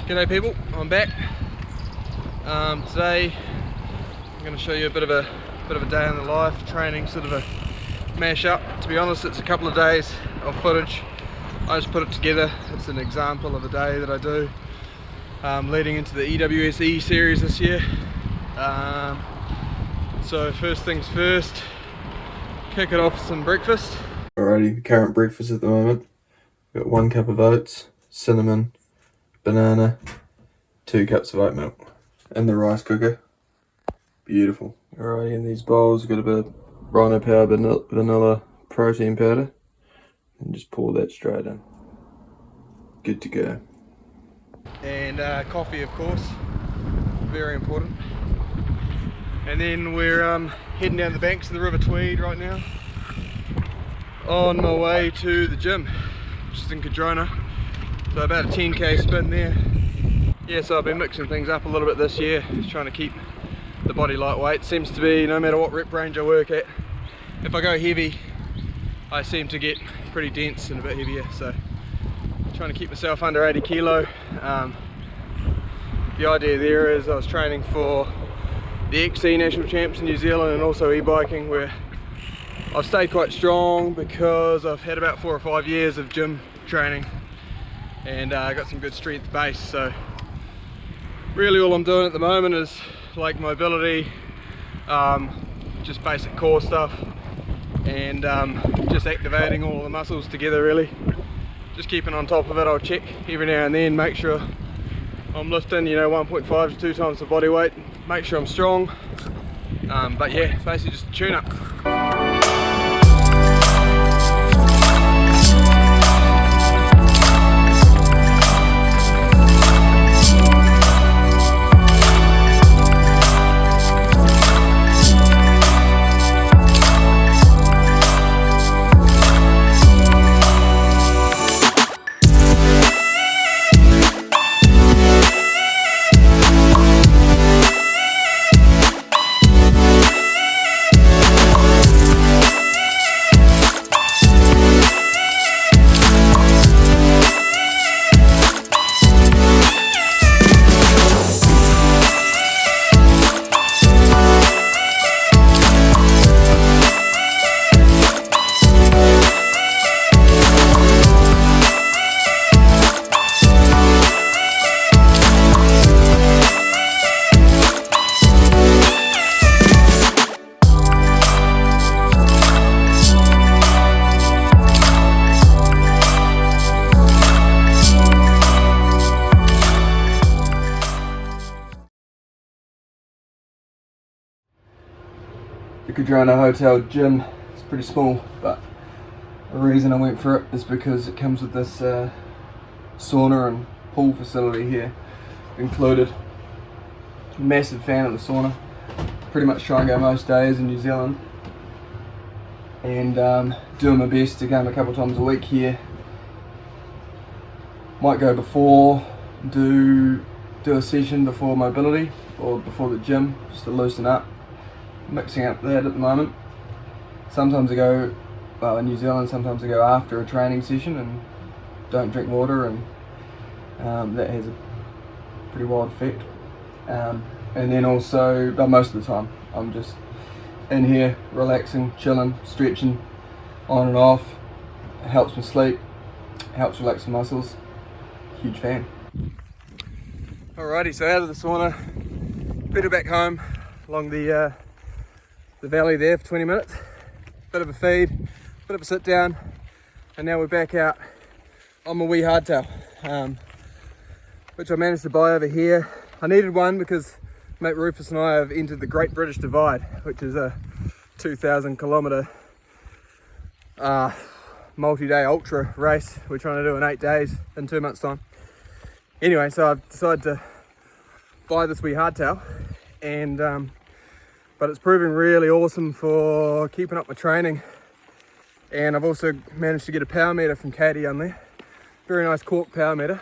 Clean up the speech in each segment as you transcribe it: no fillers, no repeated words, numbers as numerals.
G'day people, I'm back. Today I'm going to show you a bit of a day in the life, training, sort of a mash up. To be honest, it's a couple of days of footage. I just put it together. It's an example of a day that I do leading into the EWS-E series this year. So first things first, kick it off with some breakfast. Alrighty, current breakfast at the moment. Got 1 cup of oats, cinnamon, banana, 2 cups of oat milk in the rice cooker. Beautiful. Alrighty, in these bowls, got a bit of Rhino Power vanilla protein powder, and just pour that straight in. Good to go. And coffee, of course, very important. And then we're heading down the banks of the River Tweed right now, on my way to the gym, which is in Cardrona. So about a 10k spin there. Yeah, so I've been mixing things up a little bit this year, just trying to keep the body lightweight. Seems to be, no matter what rep range I work at, if I go heavy, I seem to get pretty dense and a bit heavier. So trying to keep myself under 80 kilo. The idea there is I was training for the XC National Champs in New Zealand and also e-biking, where I've stayed quite strong because I've had about 4 or 5 years of gym training and I got some good strength base. So really all I'm doing at the moment is like mobility, just basic core stuff, and just activating all the muscles together really. Just keeping on top of it. I'll check every now and then, make sure I'm lifting, 1.5 to 2 times the body weight, make sure I'm strong. But yeah, basically just a tune up. The Cardrona Hotel gym is pretty small, but the reason I went for it is because it comes with this sauna and pool facility here included. Massive fan of the sauna. Pretty much try and go most days in New Zealand, and doing my best to go a couple times a week here. Might go before, do a session before mobility or before the gym, just to loosen up. Mixing up that at the moment. Sometimes I go, well, in New Zealand, sometimes I go after a training session and don't drink water, and that has a pretty wild effect. And then also, but most of the time, I'm just in here relaxing, chilling, stretching on and off. It helps me sleep, helps relax the muscles. Huge fan. Alrighty, so out of the sauna, better back home along the valley there for 20 minutes, bit of a feed, bit of a sit down, and now we're back out on my wee hardtail, which I managed to buy over here. I needed one because mate Rufus and I have entered the Great British Divide, which is a 2,000 kilometre multi-day ultra race we're trying to do in 8 days in 2 months time. Anyway, so I've decided to buy this wee hardtail, and but it's proving really awesome for keeping up my training. And I've also managed to get a power meter from Katie on there. Very nice cork power meter.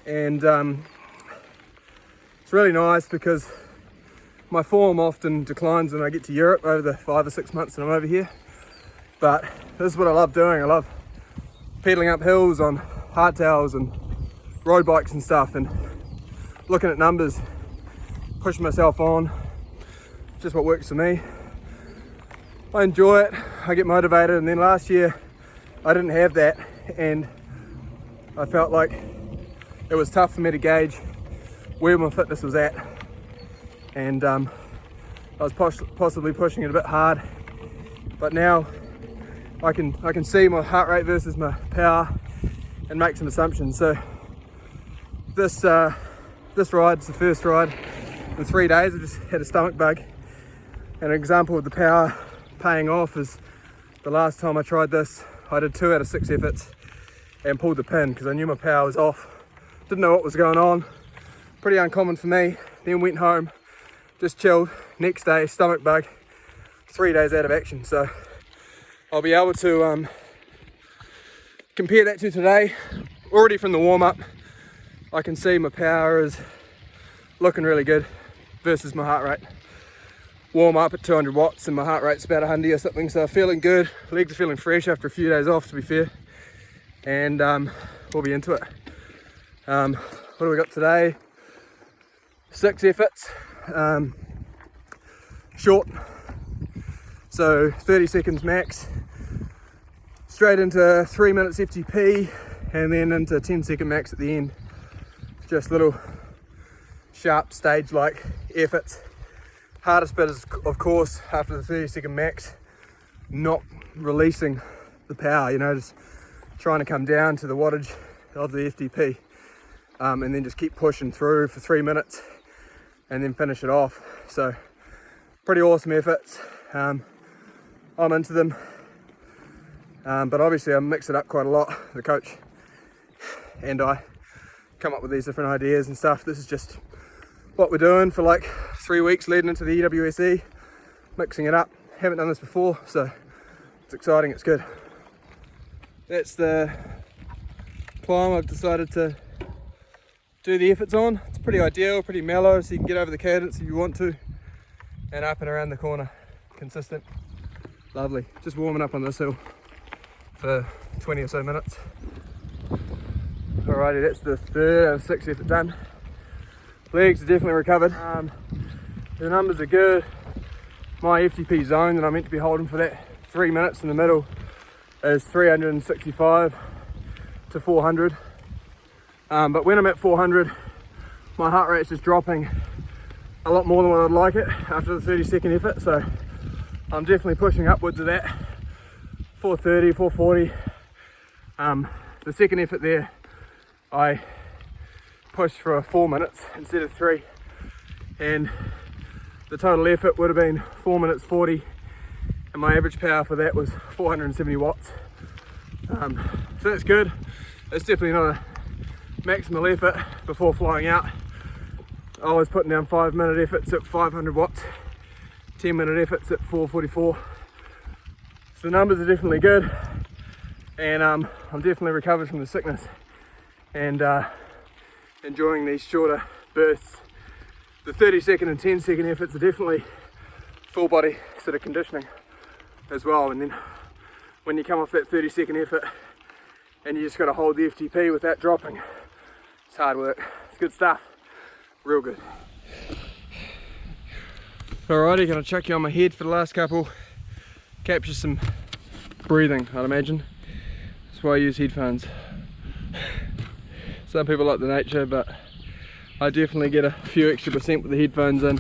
And it's really nice because my form often declines when I get to Europe over the 5 or 6 months that I'm over here. But this is what I love doing. I love pedaling up hills on hardtails and road bikes and stuff, and looking at numbers, pushing myself on, just what works for me. I enjoy it, I get motivated, and then last year I didn't have that, and I felt like it was tough for me to gauge where my fitness was at, and I was possibly pushing it a bit hard, but now I can see my heart rate versus my power and make some assumptions. So this ride's the first ride in 3 days. I just had a stomach bug. An example of the power paying off is the last time I tried this, I did 2 out of 6 efforts and pulled the pin because I knew my power was off. Didn't know what was going on. Pretty uncommon for me. Then went home, just chilled. Next day, stomach bug, 3 days out of action. So I'll be able to compare that to today. Already from the warm up, I can see my power is looking really good versus my heart rate. Warm up at 200 watts and my heart rate's about 100 or something, so feeling good. Legs are feeling fresh after a few days off, to be fair. And we'll be into it. What do we got today? 6 efforts, short, so 30 seconds max, straight into 3 minutes FTP, and then into 10-second max at the end. Just little sharp stage-like efforts. Hardest bit is, of course, after the 30-second max, not releasing the power, just trying to come down to the wattage of the FTP, and then just keep pushing through for 3 minutes and then finish it off. So pretty awesome efforts. I'm into them, but obviously I mix it up quite a lot. The coach and I come up with these different ideas and stuff. This is just what we're doing for like 3 weeks leading into the EWS-E, mixing it up. Haven't done this before, so it's exciting, it's good. That's the climb I've decided to do the efforts on. It's pretty ideal, pretty mellow, so you can get over the cadence if you want to, and up and around the corner, consistent, lovely. Just warming up on this hill for 20 or so minutes. Alrighty, that's the 3rd out of 6 effort done. Legs are definitely recovered. The numbers are good. My FTP zone that I'm meant to be holding for that 3 minutes in the middle is 365 to 400. But when I'm at 400, my heart rate's just dropping a lot more than what I'd like it after the 30-second effort. So I'm definitely pushing upwards of that, 430, 440. The second effort there, I pushed for 4 minutes instead of 3, and the total effort would have been 4 minutes 40, and my average power for that was 470 watts. So that's good. It's definitely not a maximal effort before flying out. I was putting down 5-minute efforts at 500 watts, 10-minute efforts at 444. So the numbers are definitely good, and I'm definitely recovered from the sickness and enjoying these shorter bursts. The 30-second and 10-second efforts are definitely full body sort of conditioning as well, and then when you come off that 30-second effort and you just got to hold the FTP without dropping, it's hard work. It's good stuff, real good. Alrighty, gonna chuck you on my head for the last couple, capture some breathing, I'd imagine. That's why I use headphones. Some people like the nature, but I definitely get a few extra percent with the headphones in.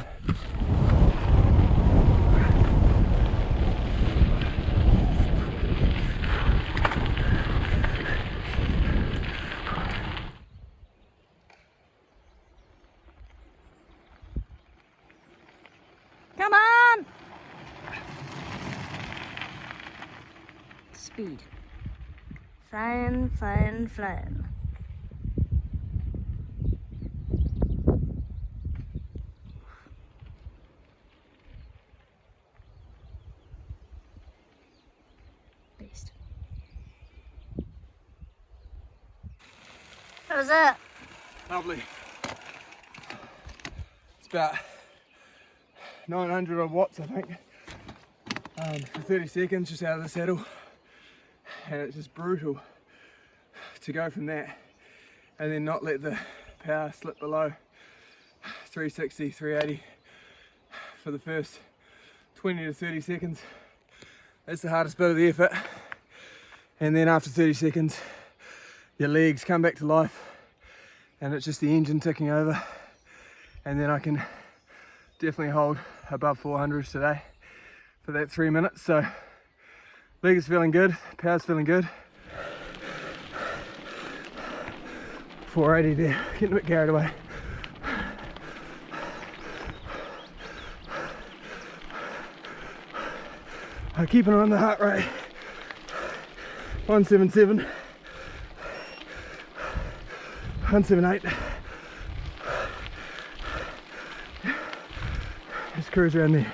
Come on! Speed. Flying, flying, flying. Beast. What was that? Lovely. It's about 900 watts, I think, for 30 seconds just out of the saddle, and it's just brutal to go from that and then not let the power slip below 360, 380 for the first 20 to 30 seconds. That's the hardest bit of the effort. And then after 30 seconds, your legs come back to life and it's just the engine ticking over. And then I can definitely hold above 400s today for that 3 minutes. So leg is feeling good, power's feeling good. 480 there, getting a bit carried away. I'm keeping on the heart rate. 177, 178. Just cruise around there.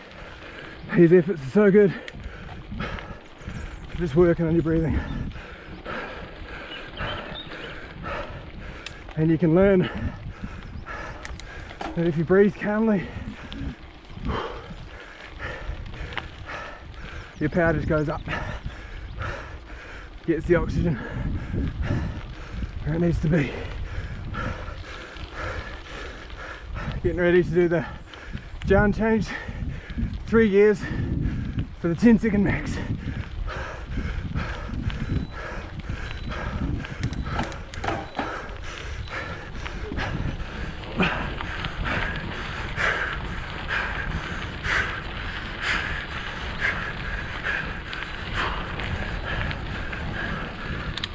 These efforts are so good. Just working on your breathing. And you can learn that if you breathe calmly, your power just goes up, gets the oxygen where it needs to be. Getting ready to do the John change, 3 gears for the 10-second max.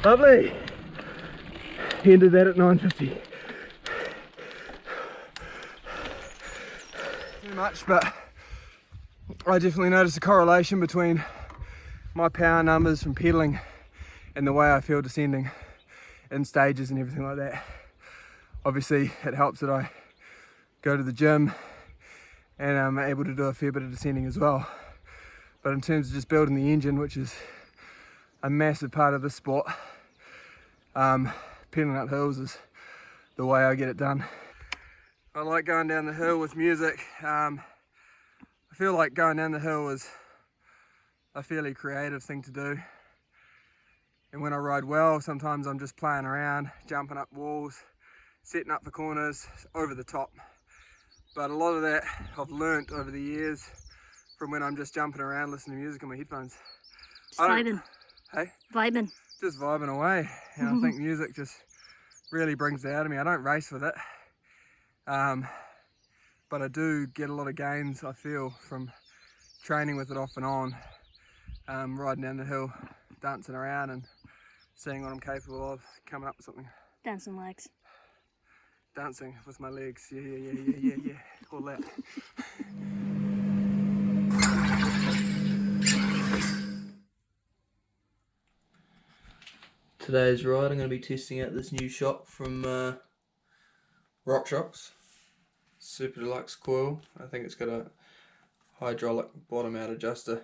Lovely. Ended that at 9:50. Too much, but I definitely noticed a correlation between my power numbers from pedaling and the way I feel descending in stages and everything like that. Obviously, it helps that I go to the gym and I'm able to do a fair bit of descending as well. But in terms of just building the engine, which is a massive part of this sport, pedaling up hills is the way I get it done. I like going down the hill with music. I feel like going down the hill is a fairly creative thing to do. And when I ride well, sometimes I'm just playing around, jumping up walls, setting up for corners, over the top. But a lot of that I've learnt over the years from when I'm just jumping around listening to music on my headphones. Vibing. Hey? Vibing. Just vibing away, and I think music just really brings it out of me. I don't race with it, but I do get a lot of gains, I feel, from training with it off and on, riding down the hill, dancing around and seeing what I'm capable of, coming up with something. Dancing legs. Dancing with my legs, yeah, all that. Today's ride, I'm going to be testing out this new shock from RockShox. Super Deluxe coil. I think it's got a hydraulic bottom out adjuster.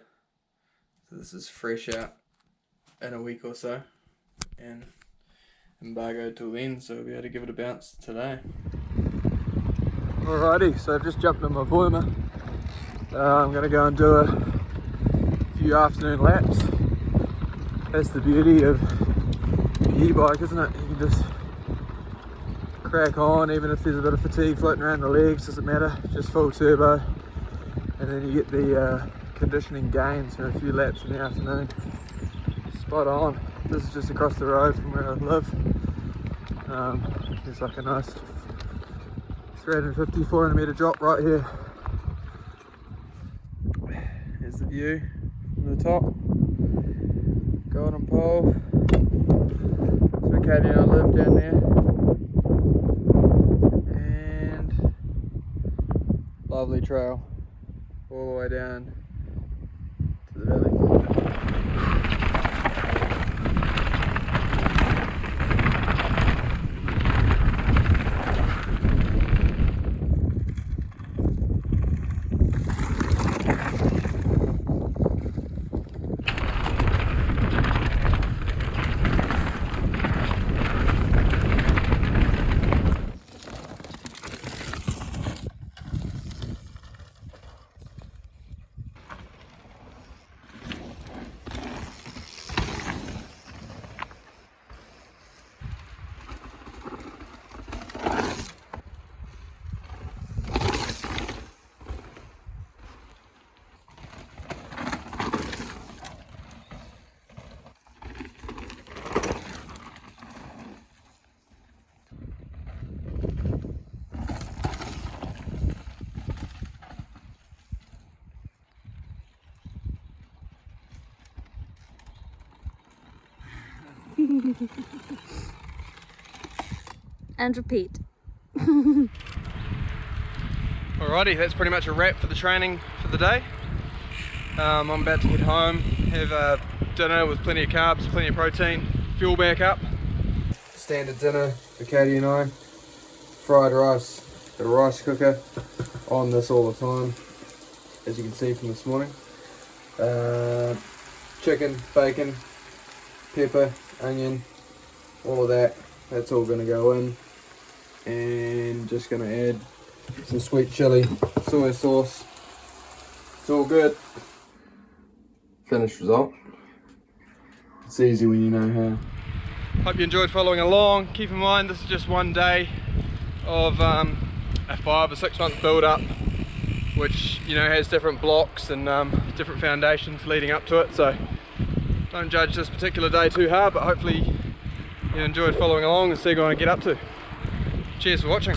So this is fresh out in a week or so. And embargo till then, so we'll be able to give it a bounce today. Alrighty, so I've just jumped on my Voima. I'm going to go and do a few afternoon laps. That's the beauty of e-bike, isn't it? You can just crack on even if there's a bit of fatigue floating around the legs, doesn't matter, just full turbo, and then you get the conditioning gains from a few laps in the afternoon. Spot on. This is just across the road from where I live. There's like a nice 350, 400 metre drop right here. Here's the view from the top. Golden Pole. So Katie and I live down there. And lovely trail all the way down to the valley floor. And repeat. Alrighty, that's pretty much a wrap for the training for the day. I'm about to head home, have dinner with plenty of carbs, plenty of protein, fuel back up. Standard dinner for Katie and I. Fried rice, got a rice cooker on this all the time, as you can see from this morning. Chicken, bacon, pepper, onion, all of that. That's all going to go in. And just going to add some sweet chili, soy sauce. It's all good. Finished result. It's easy when you know how. Hope you enjoyed following along. Keep in mind this is just one day of a 5 or 6 month build up, which has different blocks and different foundations leading up to it, so don't judge this particular day too hard, but hopefully you enjoyed following along and see what I get up to. Cheers for watching.